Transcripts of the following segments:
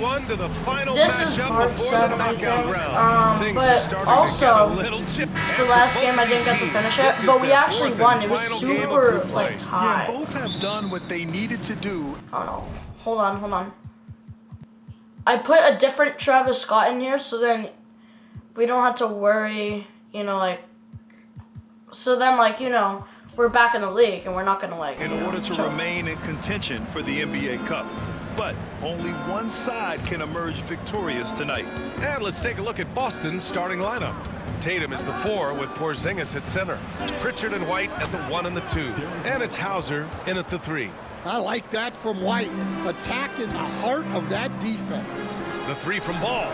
1 to the final this is matchup hard before set, the I knockout think. round. Things are But starting to also, get a little chip. the last game I didn't get to finish it, but we actually won. It was super, like, tied. Yeah, both have done what they needed to do. Oh no. Hold on. I put a different Travis Scott in here, so then we don't have to worry, you know, like, so then, like, you know, we're back in the league and we're not gonna, like, In order to remain in contention for the NBA Cup. But only one side can emerge victorious tonight. And let's take a look at Boston's starting lineup. Tatum is the 4 with Porzingis at center. Pritchard and White at the 1 and the 2. And it's Hauser in at the 3. I like that from White. Attack in the heart of that defense. The 3 from Ball.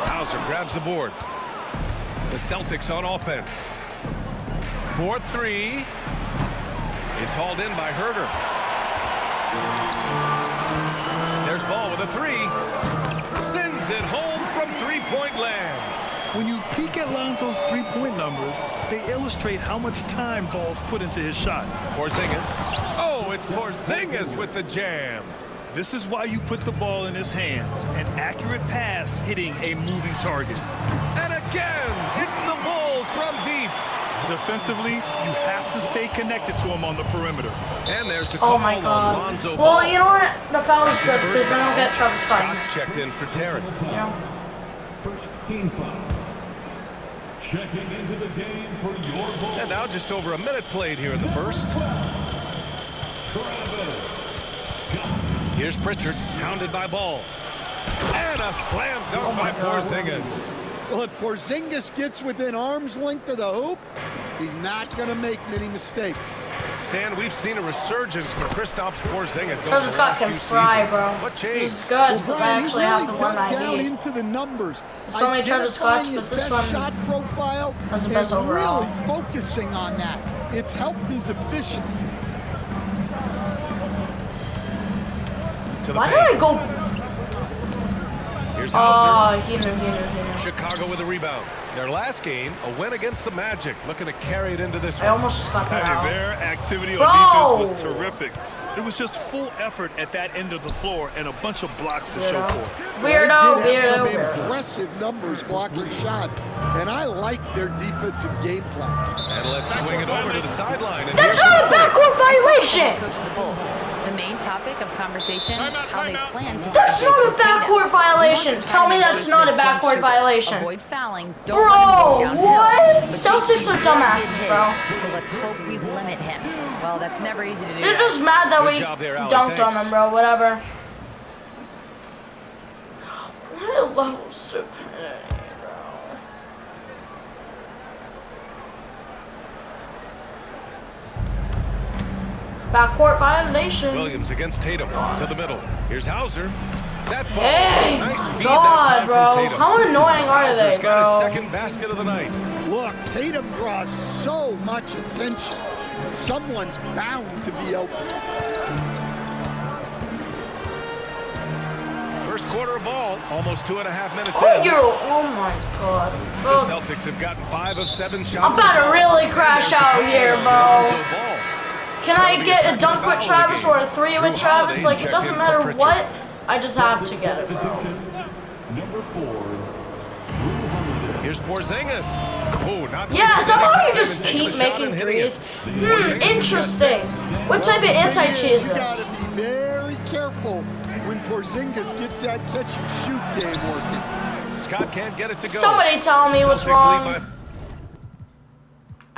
Hauser grabs the board. The Celtics on offense. 4-3. It's hauled in by Herter. There's Ball with a 3. Sends it home from three-point land. When you peek at Lonzo's three-point numbers, they illustrate how much time Ball's put into his shot. Porzingis. Oh, it's Porzingis with the jam. This is why you put the ball in his hands. An accurate pass hitting a moving target. And again, hits the Bulls from deep. Defensively, you have to stay connected to him on the perimeter. And there's the call Oh my on god. Lonzo Ball. Well, you know what? The foul is good because I don't get Travis Scott. Scott's checked in for Terry. Yeah. First team foul. Checking into the game for your Bulls. And now just over a minute played here in the first. Here's Pritchard, hounded by Ball. And a slam dunk by Porzingis. Well, if Porzingis gets within arm's length of the hoop, he's not going to make many mistakes. Stan, we've seen a resurgence for Kristaps Porzingis. Travis Scott can fry, bro. What changed? He's good, but I Brian, actually he have really the one dug I down need. into the numbers. So many Travis Scotts, Identifying his but this best one shot profile was the and best overall. really focusing on that. It's helped his efficiency. To the Why did paint. I go? Here's Hauser. Oh, he knew. Chicago with a rebound. Their last game, a win against the Magic. Looking to carry it into this I one. almost just got that out. Their activity Bro! on defense was terrific. It was just full effort at that end of the floor and a bunch of blocks to show for it. Well, they did have some Weirdo. impressive numbers blocking shots, and I like their defensive game plan. And let's swing it over to the sideline. And That's here's not a backcourt violation. Coach of the Bulls. The main topic of conversation, how they plan to That's not a Jason Tatum. backcourt violation. Tell me that's not a backcourt violation. Avoid fouling. Don't Bro, let him go downhill. what? But Celtics are JT dumbasses, is bro. his, So let's hope we limit him. Well, that's never easy to do. They're just mad that Good we job there, Allie. dunked on Thanks. them, bro. Whatever. What a level of stupidity, bro. Backcourt violation. Williams against Tatum. To the middle. Here's Hauser. That falls. Hey, Nice feed God, that time bro. from Tatum. How annoying are Hauser's they, got his bro? second basket of the night. Look, Tatum draws so much attention. Someone's bound to be open. First quarter of ball, almost 2.5 minutes Oh, in. oh my God. The Bro, Celtics have gotten 5 of 7 shots. I'm about to really crash out here, bro. Lonzo Ball. Can I get a dunk with Travis or a 3 with Travis? Like, it doesn't matter what. I just have to get it, bro. Number 4. Here's Porzingis. Oh, not Yeah, wasting somehow any you time just in taking keep the shot making and hitting it. threes. Interesting. What type of anti-cheese is You got this? to be very careful when Porzingis gets that catch and shoot game working. Scott can't get it to go. Somebody tell me what's Celtics lead wrong. by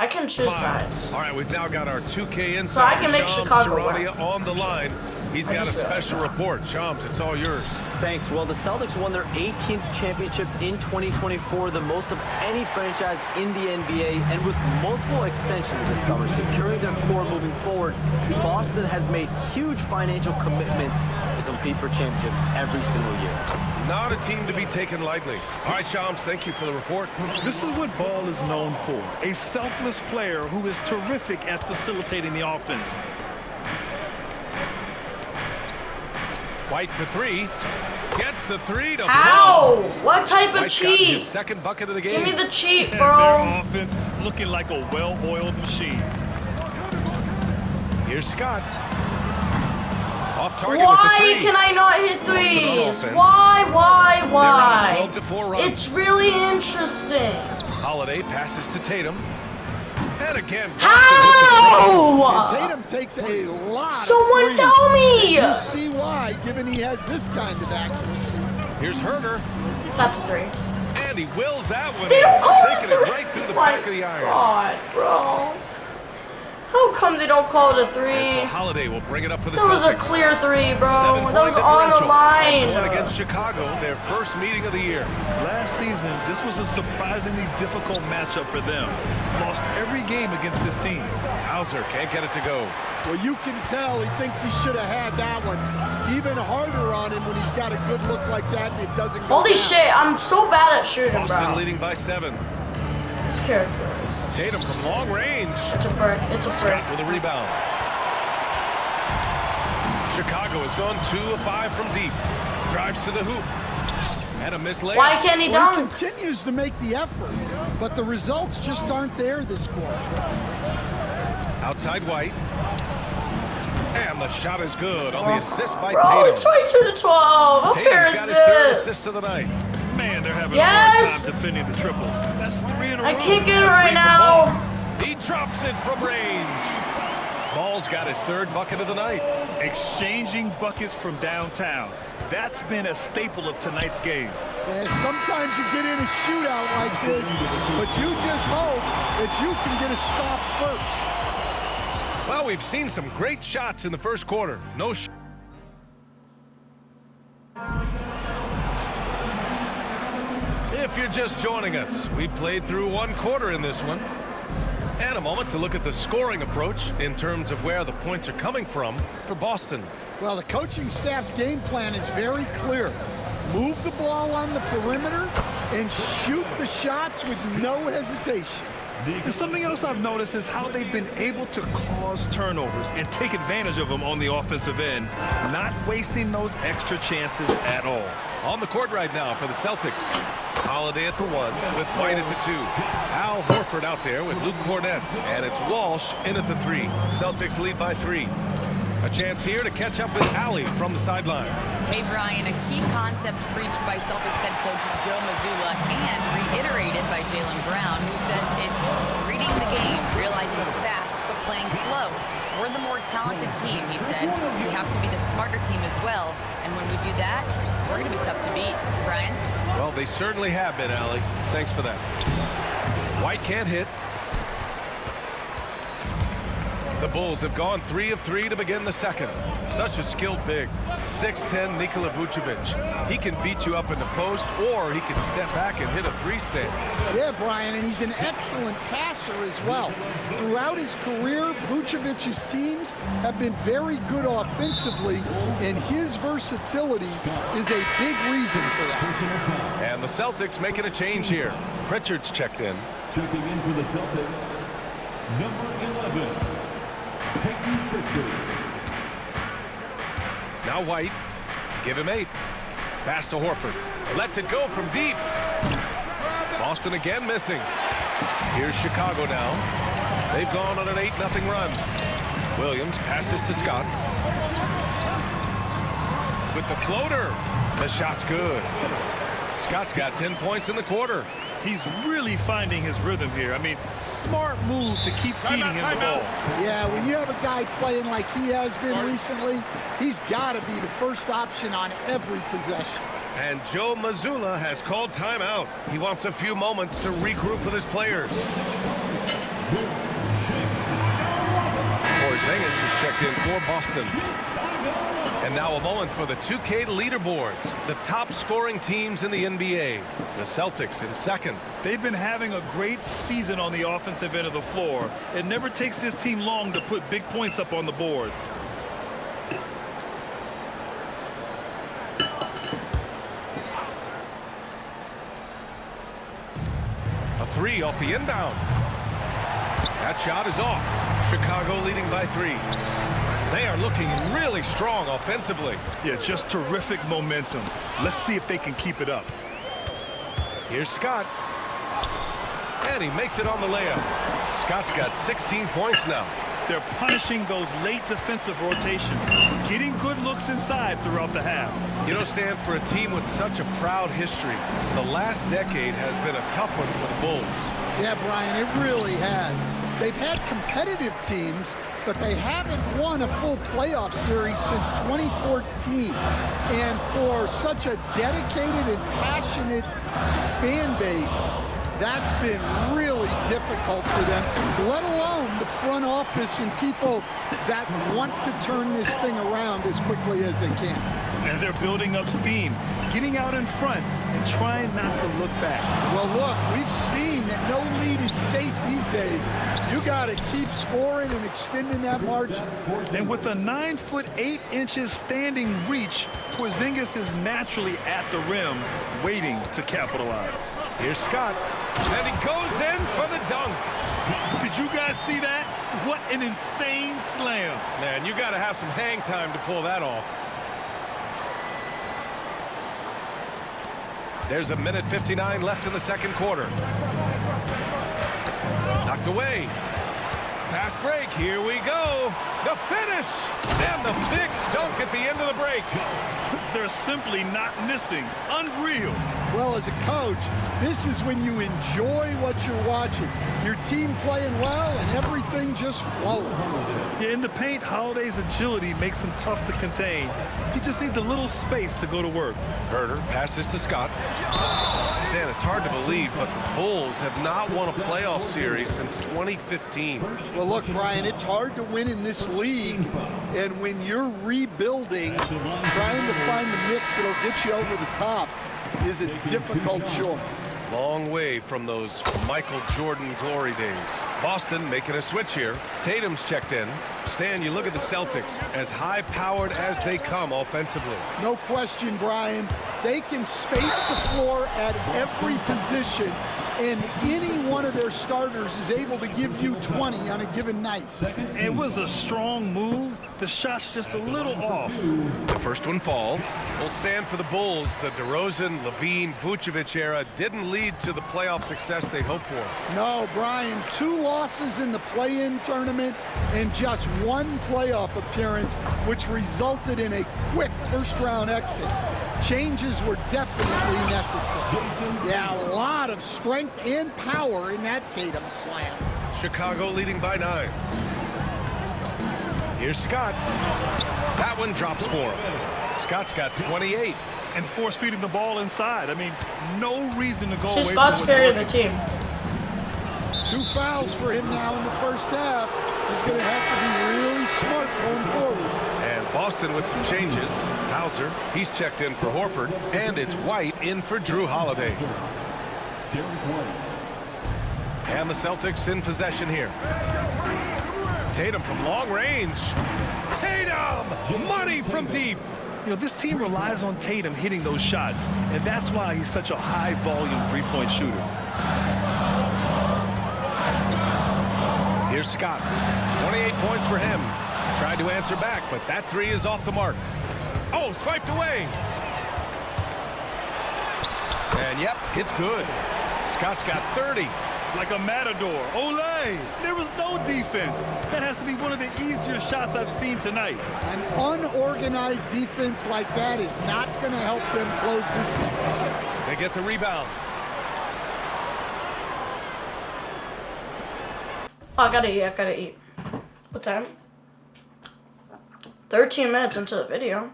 I can choose 5. sides. All right, we've now got our 2K insider, So I can make Shams Chicago Charania, on the line. He's I got a just realized special report. Shams, it's all yours. Thanks. Well, the Celtics won their 18th championship in 2024, the most of any franchise in the NBA, and with multiple extensions this summer, securing their core moving forward, Boston has made huge financial commitments to compete for championships every single year. Not a team to be taken lightly. All right, Shams, thank you for the report. This is what Ball is known for, a selfless player who is terrific at facilitating the offense. White for 3. Gets the 3 to Ow! fall. What type of White's gotten his cheese? second bucket of the Give game. me the cheat, Their bro. offense looking like a well-oiled machine. Here's Scott. Off target with the Why three. can I not hit Boston on threes? offense. Why? They're on a 12-4 run. It's really interesting. Holiday passes to Tatum. And again, Boston with the three. How? And Tatum takes a lot Someone of threes. tell me. You see why, given he has this kind of accuracy. Here's Herder. That's a three. And he wills that one They in, don't call sinking it it a three. right through the My back of the iron. God, bro. How come they don't call it a And so three? Holiday will bring it up for the That was a Celtics. clear three, bro. 7-point That was on the differential. And going line. against Chicago, their first meeting of the year. Last season, this was a surprisingly difficult matchup for them. Lost every game against this team. Hauser can't get it to go. Well, you can tell he thinks he should have had that one. Even harder on him when he's got a good look like that and it doesn't go Holy down. shit, I'm so bad at shooting, Boston bro. leading by 7. This character. Tatum from long range. It's a brick. It's a brick. Scott with a rebound. Chicago has gone 2 of 5 from deep. Drives to the hoop. And a missed layup. Why can't he Well, he dunk? continues to make the effort, but the results just aren't there this quarter. Outside White. And the shot is good on the assist by Bro, Tatum. it's 22 to 12. How fair Tatum's is got his third this? assist of the night. Man, they're having a Yes! hard time defending the triple. That's 3 in a row. I can't get it And right three's a now. ball. He drops it from range. Ball's got his third bucket of the night. Exchanging buckets from downtown. That's been a staple of tonight's game. And sometimes you get in a shootout like this, but you just hope that you can get a stop first. Well, we've seen some great shots in the first quarter. No If you're just joining us, we played through one quarter in this one. And a moment to look at the scoring approach in terms of where the points are coming from for Boston. Well, the coaching staff's game plan is very clear. Move the ball on the perimeter and shoot the shots with no hesitation. And something else I've noticed is how they've been able to cause turnovers and take advantage of them on the offensive end, not wasting those extra chances at all. On the court right now for the Celtics. Holiday at the 1 with White at the 2. Al Horford out there with Luke Cornett. And it's Walsh in at the 3. Celtics lead by 3. A chance here to catch up with Allie from the sideline. Hey, Brian, a key concept preached by Celtics head coach Joe Mazzulla and reiterated by Jaylen Brown, who says it's reading the game, realizing fast, but playing slow. We're the more talented team, he said. We have to be the smarter team as well. And when we do that, we're going to be tough to beat. Brian? Well, they certainly have been, Allie. Thanks for that. White can't hit. The Bulls have gone 3 of 3 to begin the second. Such a skilled big. 6'10" Nikola Vucevic. He can beat you up in the post, or he can step back and hit a 3-stand. Yeah, Brian, and he's an excellent passer as well. Throughout his career, Vucevic's teams have been very good offensively, and his versatility is a big reason for that. And the Celtics making a change here. Pritchard's checked in. Checking in for the Celtics, number 11, Peyton Pritchard. Now White. Give him 8. Pass to Horford. Lets it go from deep. Boston again missing. Here's Chicago now. They've gone on an 8-0 run. Williams passes to Scott. With the floater. The shot's good. Scott's got 10 points in the quarter. He's really finding his rhythm here. I mean, smart move to keep feeding him the ball. Yeah, when you have a guy playing like he has been recently, he's got to be the first option on every possession. And Joe Mazzulla has called timeout. He wants a few moments to regroup with his players. Porzingis is checked in for Boston. And now a moment for the 2K leaderboards. The top scoring teams in the NBA. The Celtics in second. They've been having a great season on the offensive end of the floor. It never takes this team long to put big points up on the board. A 3 off the inbound. That shot is off. Chicago leading by 3. They are looking really strong offensively. Yeah, just terrific momentum. Let's see if they can keep it up. Here's Scott. And he makes it on the layup. Scott's got 16 points now. They're punishing those late defensive rotations, getting good looks inside throughout the half. You know, Stan, for a team with such a proud history, the last decade has been a tough one for the Bulls. Yeah, Brian, it really has. They've had competitive teams, but they haven't won a full playoff series since 2014. And for such a dedicated and passionate fan base, that's been really difficult for them, let alone the front office and people that want to turn this thing around as quickly as they can. And they're building up steam, getting out in front and trying not to look back. Well, look, we've seen that no lead is safe these days. You got to keep scoring and extending that margin. And with a 9'8" standing reach, Porzingis is naturally at the rim, waiting to capitalize. Here's Scott, and he goes in for the dunk. Did you guys see that? What an insane slam. Man, you got to have some hang time to pull that off. There's a minute 59 left in the second quarter. Knocked away. Fast break. Here we go. The finish. And the big dunk at the end of the break. They're simply not missing. Unreal. Well, as a coach, this is when you enjoy what you're watching. Your team playing well and everything just flowing. Yeah, in the paint, Holiday's agility makes him tough to contain. He just needs a little space to go to work. Herter passes to Scott. Stan, it's hard to believe, but the Bulls have not won a playoff series since 2015. Well, look, Brian, it's hard to win in this league. And when you're rebuilding, trying to find the mix that'll get you over the top is a difficult job. Long way from those Michael Jordan glory days. Boston making a switch here. Tatum's checked in. Stan, you look at the Celtics, as high-powered as they come offensively. No question, Brian. They can space the floor at every position, and any one of their starters is able to give you 20 on a given night. It was a strong move. The shot's just a little off. The first one falls. Will stand for the Bulls. The DeRozan, Levine, Vucevic era didn't lead to the playoff success they hoped for. No, Brian, 2 losses in the play-in tournament and just 1 playoff appearance, which resulted in a quick first-round exit. Changes were definitely necessary. Yeah, a lot of strength and power in that Tatum slam. Chicago leading by 9. Here's Scott. That one drops for him. Scott's got 28. And force-feeding the ball inside. I mean, no reason to go away from Scott's what's carrying the working. team. 2 fouls for him now in the first half. He's going to have to be really smart going forward. And Boston with some changes. Hauser, he's checked in for Horford. And it's White in for Drew Holiday. And the Celtics in possession here. Tatum from long range. Tatum! Money from deep. You know, this team relies on Tatum hitting those shots, and that's why he's such a high-volume three-point shooter. Here's Scott. 28 points for him. Tried to answer back, but that 3 is off the mark. Oh, swiped away. And yep, it's good. Scott's got 30. Like a matador. Olay! There was no defense. That has to be one of the easier shots I've seen tonight. An unorganized defense like that is not going to help them close this deficit. They get the rebound. Oh, I gotta eat. What time? 13 minutes into the video.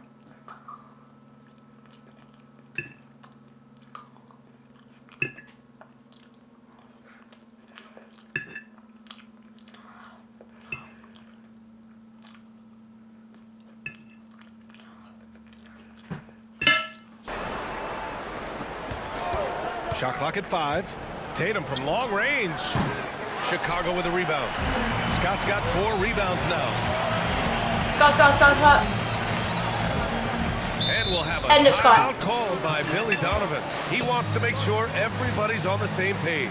Shot clock at 5. Tatum from long range. Chicago with a rebound. Scott's got 4 rebounds now. Scott. And we'll have a End it, Scott. timeout called by Billy Donovan. He wants to make sure everybody's on the same page.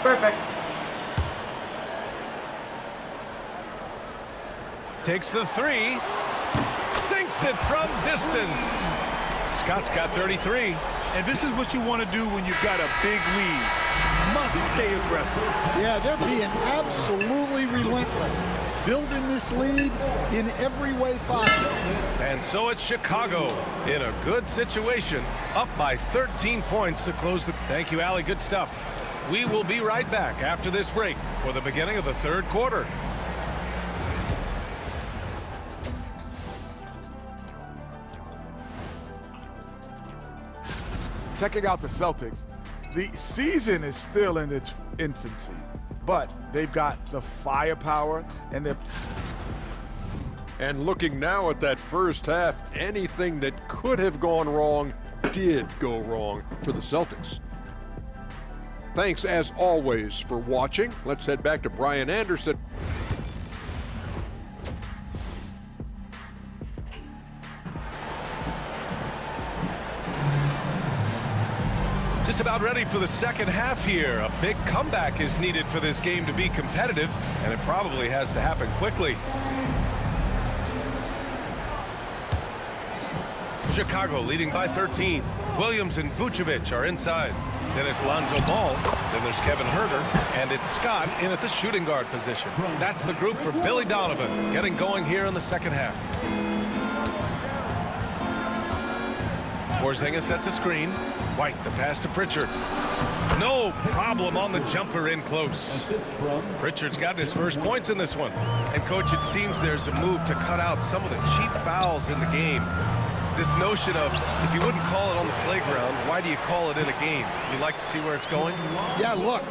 Perfect. Takes the three. Sinks it from distance. Scott's got 33. And this is what you want to do when you've got a big lead. Must stay aggressive. Yeah, they're being absolutely relentless, building this lead in every way possible. And so it's Chicago in a good situation, up by 13 points to close the... Thank you, Allie. Good stuff. We will be right back after this break for the beginning of the third quarter. Checking out the Celtics, the season is still in its infancy, but they've got the firepower and they're... And looking now at that first half, anything that could have gone wrong did go wrong for the Celtics. Thanks, as always, for watching. Let's head back to Brian Anderson. Just about ready for the second half here. A big comeback is needed for this game to be competitive, and it probably has to happen quickly. Chicago leading by 13. Williams and Vucevic are inside. Then it's Lonzo Ball. Then there's Kevin Huerter. And it's Scott in at the shooting guard position. That's the group for Billy Donovan getting going here in the second half. Porzingis sets a screen. White, the pass to Pritchard. No problem on the jumper in close. Pritchard's gotten his first points in this one. And, Coach, it seems there's a move to cut out some of the cheap fouls in the game. This notion of, if you wouldn't call it on the playground, why do you call it in a game? You like to see where it's going? Yeah, look,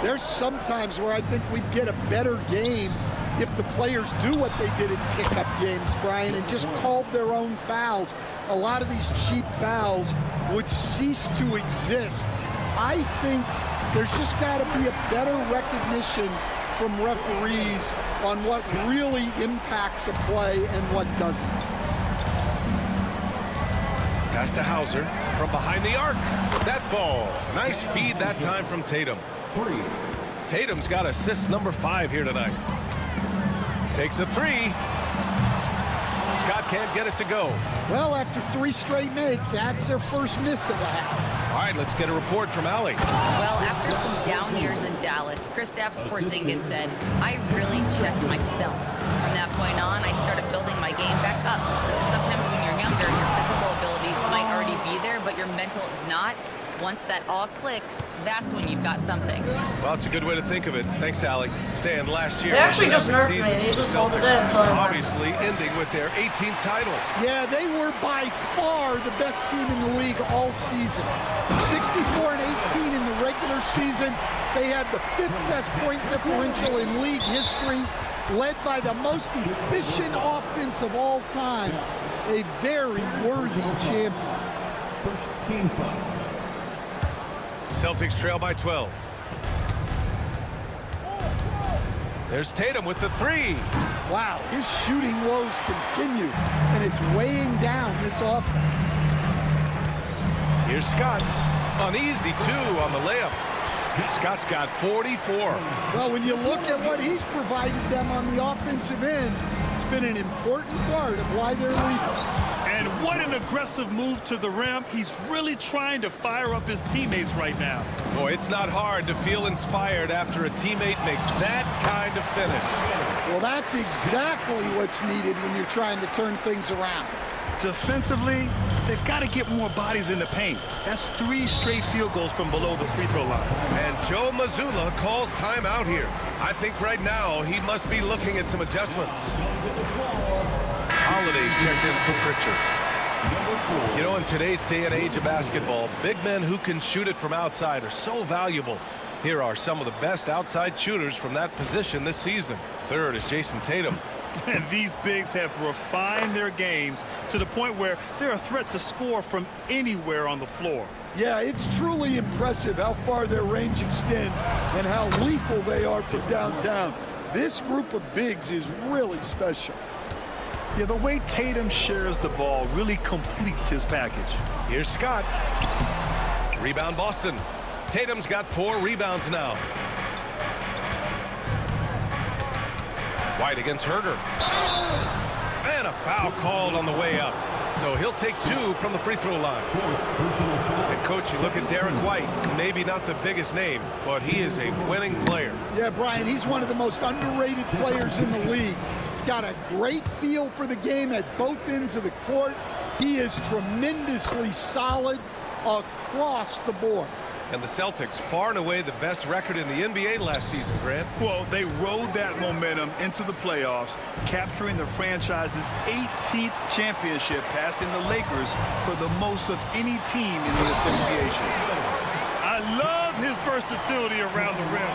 there's some times where I think we'd get a better game if the players do what they did in pickup games, Brian, and just called their own fouls. A lot of these cheap fouls would cease to exist. I think there's just got to be a better recognition from referees on what really impacts a play and what doesn't. Pass to Hauser from behind the arc. That falls. Nice feed that time from Tatum. Tatum's got assist number 5 here tonight. Takes a three. Scott can't get it to go. Well, after 3 straight makes, that's their first miss of the half. All right, let's get a report from Allie. Well, after some down years in Dallas, Kristaps Porzingis said, "I really checked myself. From that point on, I started building my game back up. Sometimes when you're younger, your physical abilities might already be there, but your mental is not. Once that all clicks, that's when you've got something." Well, it's a good way to think of it. Thanks, Allie. Staying last year. They actually just nerfed me. They just hold it in until I won. Obviously ending with their 18th title. Yeah, they were by far the best team in the league all season. 64-18 in the regular season. They had the 5th best point differential in league history, led by the most efficient offense of all time. A very worthy champion. First team foul. Celtics trail by 12. There's Tatum with the 3. Wow, his shooting woes continue, and it's weighing down this offense. Here's Scott. An easy 2 on the layup. Scott's got 44. Well, when you look at what he's provided them on the offensive end, it's been an important part of why they're leading. And what an aggressive move to the rim. He's really trying to fire up his teammates right now. Boy, it's not hard to feel inspired after a teammate makes that kind of finish. Well, that's exactly what's needed when you're trying to turn things around. Defensively, they've got to get more bodies in the paint. That's 3 straight field goals from below the free throw line. And Joe Mazzulla calls timeout here. I think right now he must be looking at some adjustments. Holiday's checked in for Pritchard. You know, in today's day and age of basketball, big men who can shoot it from outside are so valuable. Here are some of the best outside shooters from that position this season. Third is Jason Tatum. And these bigs have refined their games to the point where they're a threat to score from anywhere on the floor. Yeah, it's truly impressive how far their range extends and how lethal they are from downtown. This group of bigs is really special. Yeah, the way Tatum shares the ball really completes his package. Here's Scott. Rebound Boston. Tatum's got 4 rebounds now. White against Herder. And a foul called on the way up. So he'll take 2 from the free throw line. And coach, you look at Derek White, maybe not the biggest name, but he is a winning player. Yeah, Brian, he's one of the most underrated players in the league. He's got a great feel for the game at both ends of the court. He is tremendously solid across the board. And the Celtics, far and away the best record in the NBA last season, Grant. Well, they rode that momentum into the playoffs, capturing the franchise's 18th championship, passing the Lakers for the most of any team in the association. I love his versatility around the rim.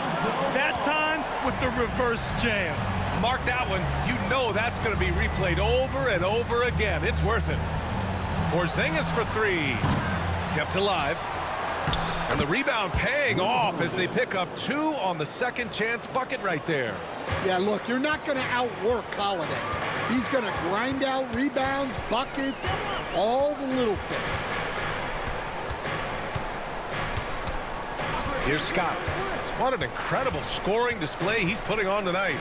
That time with the reverse jam. Mark that one. You know that's going to be replayed over and over again. It's worth it. Porzingis for 3. Kept alive. And the rebound paying off as they pick up 2 on the second chance bucket right there. Yeah, look, you're not going to outwork Holiday. He's going to grind out rebounds, buckets, all the little things. Here's Scott. What an incredible scoring display he's putting on tonight.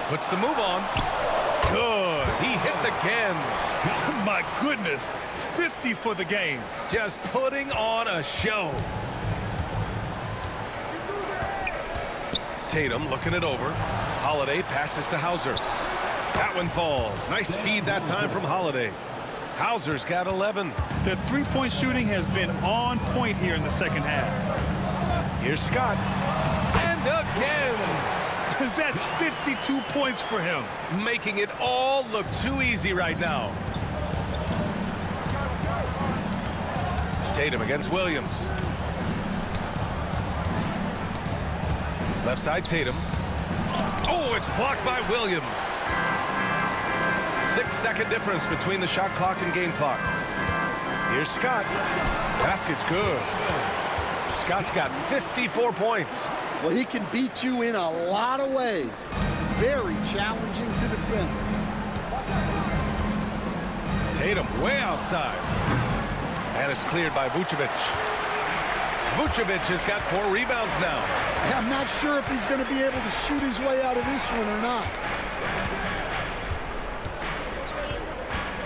Puts the move on. Good. He hits again. My goodness. 50 for the game. Just putting on a show. Tatum looking it over. Holiday passes to Hauser. That one falls. Nice feed that time from Holiday. Hauser's got 11. The three-point shooting has been on point here in the second half. Here's Scott. And again. That's 52 points for him. Making it all look too easy right now. Tatum against Williams. Left side Tatum. Oh, it's blocked by Williams. 6-second difference between the shot clock and game clock. Here's Scott. Basket's good. Scott's got 54 points. Well, he can beat you in a lot of ways. Very challenging to defend. Tatum way outside. And it's cleared by Vucevic. Vucevic has got 4 rebounds now. I'm not sure if he's going to be able to shoot his way out of this one or not.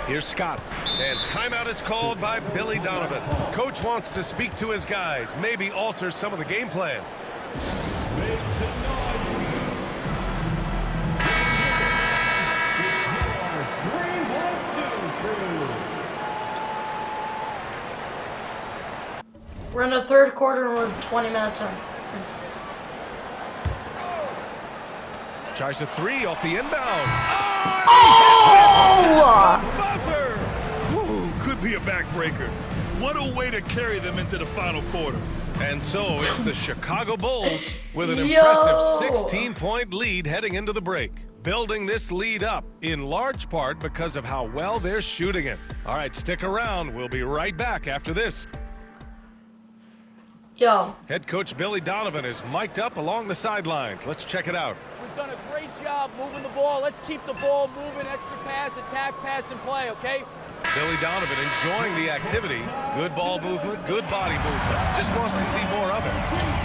Here's Scott. And timeout is called by Billy Donovan. Coach wants to speak to his guys, maybe alter some of the game plan. We're in the third quarter and we're 20 minutes in. Tries a 3 off the inbound. Oh! Buzzer! Ooh, could be a backbreaker. What a way to carry them into the final quarter. And so it's the Chicago Bulls with an impressive 16-point lead heading into the break. Building this lead up in large part because of how well they're shooting it. All right, stick around. We'll be right back after this. Yo. Head coach Billy Donovan is mic'd up along the sidelines. Let's check it out. We've done a great job moving the ball. Let's keep the ball moving, extra pass, attack, pass, and play, okay? Billy Donovan enjoying the activity. Good ball movement, good body movement. Just wants to see more of it.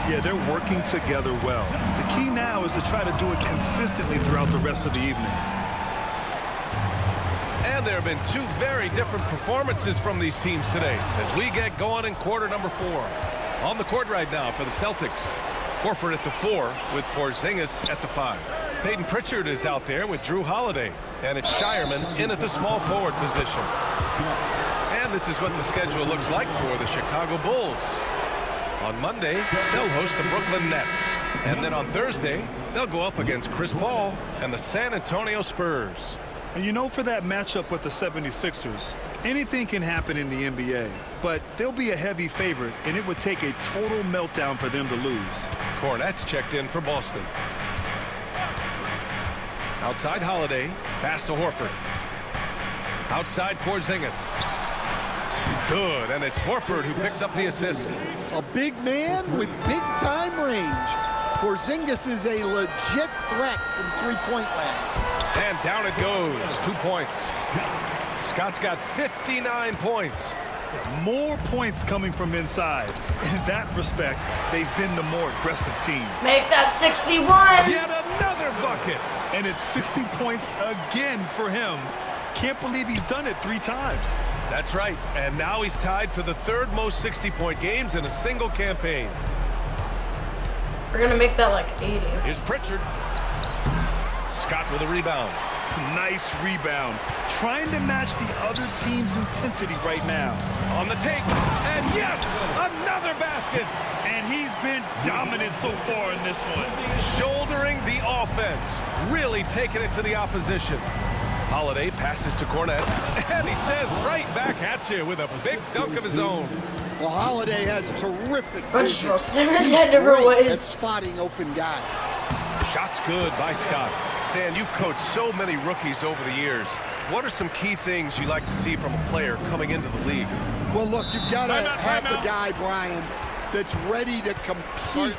Yeah, they're working together well. The key now is to try to do it consistently throughout the rest of the evening. And there have been 2 very different performances from these teams today as we get going in quarter number 4. On the court right now for the Celtics. Horford at the 4 with Porzingis at the 5. Peyton Pritchard is out there with Drew Holiday. And it's Shireman in at the small forward position. And this is what the schedule looks like for the Chicago Bulls. On Monday, they'll host the Brooklyn Nets. And then on Thursday, they'll go up against Chris Paul and the San Antonio Spurs. And you know, for that matchup with the 76ers, anything can happen in the NBA, but they'll be a heavy favorite, and it would take a total meltdown for them to lose. Cornette's checked in for Boston. Outside Holiday, pass to Horford. Outside Porzingis. Good, and it's Horford who picks up the assist. A big man with big-time range. Porzingis is a legit threat from three-point land. And down it goes. 2 points. Scott's got 59 points. More points coming from inside. In that respect, they've been the more aggressive team. Make that 61. Yet another bucket. And it's 60 points again for him. Can't believe he's done it 3 times. That's right. And now he's tied for the 3rd most 60-point games in a single campaign. We're going to make that like 80. Here's Pritchard. Scott with a rebound. Nice rebound. Trying to match the other team's intensity right now. On the take. And yes, another basket. And he's been dominant so far in this one. Shouldering the offense. Really taking it to the opposition. Holiday passes to Cornette. And he says right back at you with a big dunk of his own. Well, Holiday has terrific Bunch vision. of He's different great ways. at spotting open guys. Shots good by Scott. Stan, you've coached so many rookies over the years. What are some key things you like to see from a player coming into the league? Well, look, you've got to have timeout. a guy, Brian, that's ready to compete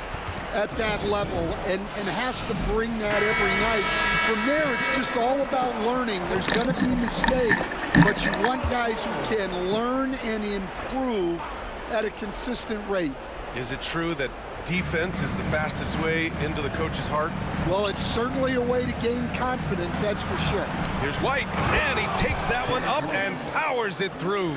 at that level and has to bring that every night. From there, it's just all about learning. There's going to be mistakes, but you want guys who can learn and improve at a consistent rate. Is it true that defense is the fastest way into the coach's heart? Well, it's certainly a way to gain confidence, that's for sure. Here's White, and he takes that one up and powers it through.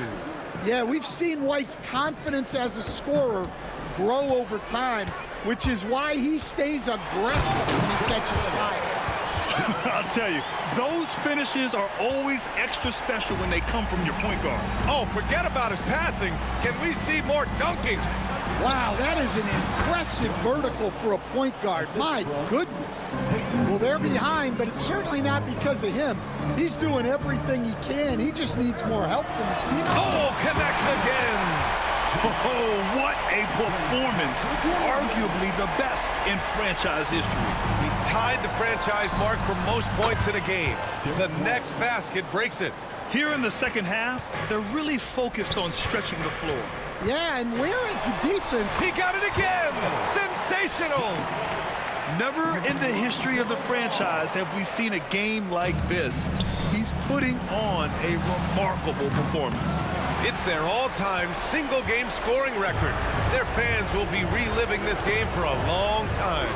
Yeah, we've seen White's confidence as a scorer grow over time, which is why he stays aggressive when he catches fire. I'll tell you, those finishes are always extra special when they come from your point guard. Oh, forget about his passing. Can we see more dunking? Wow, that is an impressive vertical for a point guard. My goodness. Well, they're behind, but it's certainly not because of him. He's doing everything he can. He just needs more help from his team. Oh, connects again. Oh, what a performance. Arguably the best in franchise history. He's tied the franchise mark for most points in a game. The next basket breaks it. Here in the second half, they're really focused on stretching the floor. Yeah, and where is the defense? He got it again. Sensational. Never in the history of the franchise have we seen a game like this. He's putting on a remarkable performance. It's their all-time single-game scoring record. Their fans will be reliving this game for a long time.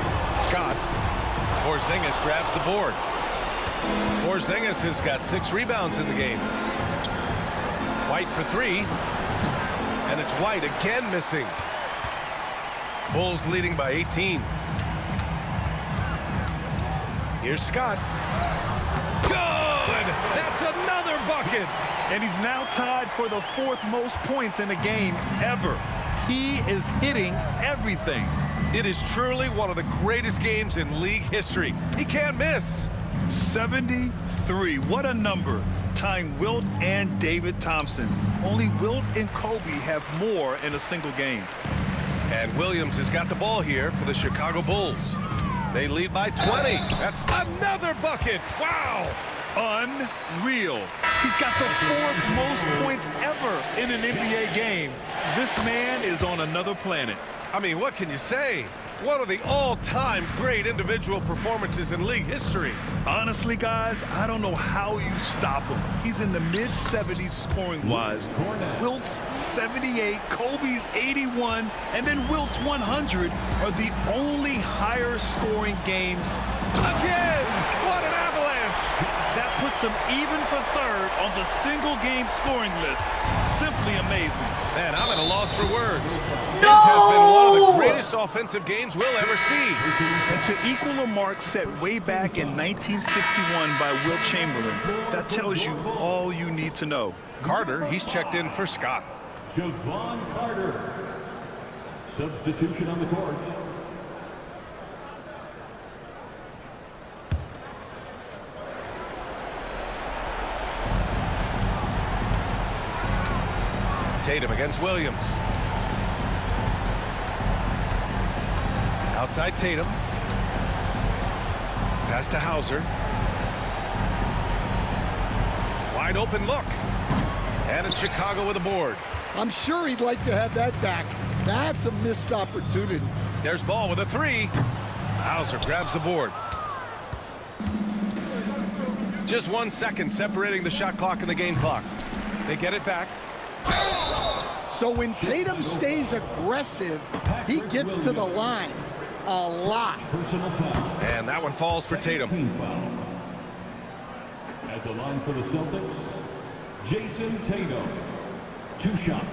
Scott. Porzingis grabs the board. Porzingis has got 6 rebounds in the game. White for 3. And it's White again missing. Bulls leading by 18. Here's Scott. Good! That's another bucket! And he's now tied for the 4th most points in a game ever. He is hitting everything. It is truly one of the greatest games in league history. He can't miss. 73. What a number. Tying Wilt and David Thompson. Only Wilt and Kobe have more in a single game. And Williams has got the ball here for the Chicago Bulls. They lead by 20. That's another bucket. Wow. Unreal. He's got the 4th most points ever in an NBA game. This man is on another planet. I mean, what can you say? One of the all-time great individual performances in league history. Honestly, guys, I don't know how you stop him. He's in the mid-70s scoring-wise. Wilt's 78, Kobe's 81, and then Wilt's 100 are the only higher-scoring games. Again! What an avalanche! That puts him even for 3rd on the single-game scoring list. Simply amazing. Man, I'm at a loss for words. This has been one of the greatest offensive games we'll ever see. And to equal a mark set way back in 1961 by Wilt Chamberlain, that tells you all you need to know. Carter, he's checked in for Scott. Javon Carter. Substitution on the court. Tatum against Williams. Outside Tatum. Pass to Hauser. Wide open look. And it's Chicago with a board. I'm sure he'd like to have that back. That's a missed opportunity. There's Ball with a 3. Hauser grabs the board. Just 1 second separating the shot clock and the game clock. They get it back. So when Tatum stays aggressive, he gets to the line a lot. Personal foul. And that one falls for Tatum. Team foul. At the line for the Celtics, Jason Tatum. 2 shots.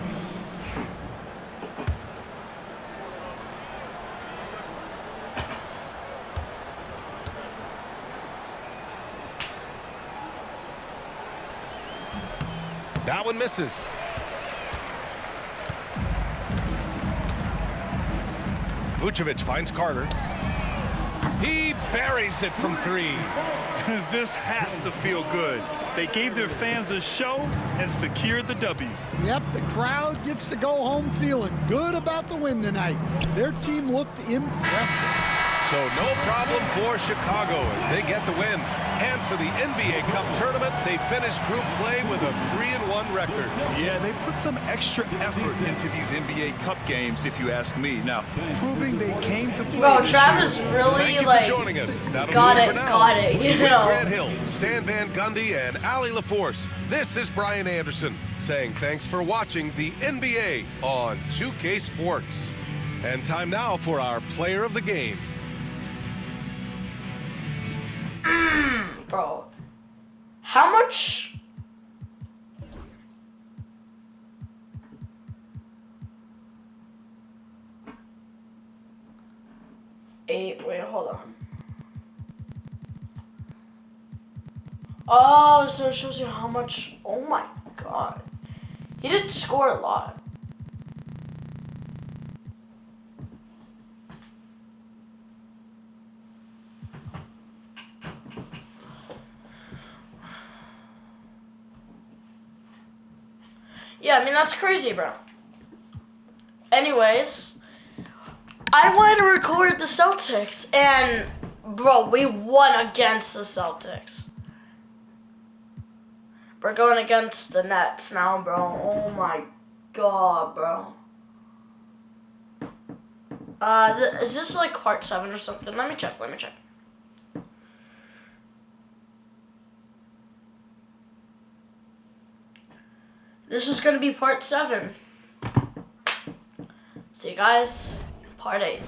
That one misses. Vucevic finds Carter. He buries it from 3. This has to feel good. They gave their fans a show and secured the W. Yep, the crowd gets to go home feeling good about the win tonight. Their team looked impressive. So no problem for Chicago as they get the win. And for the NBA Cup tournament, they finished group play with a 3-1 record. Yeah, they put some extra effort into these NBA Cup games, if you ask me. Now, proving they came to play. Bro, this Travis year. really Thank you like for joining us. That'll got do it, for now. got it, you With know. Grant Hill, Stan Van Gundy, and Ali LaForce, this is Brian Anderson saying thanks for watching the NBA on 2K Sports. And time now for our player of the game. Bro, how much? Wait, hold on. Oh, so it shows you how much. Oh my god. He did score a lot. Yeah, I mean, that's crazy, bro. Anyways, I wanted to record the Celtics, and, bro, we won against the Celtics. We're going against the Nets now, bro. Oh, my God, bro. Is this, like, part 7 or something? Let me check. This is gonna be part 7. See you guys in part 8.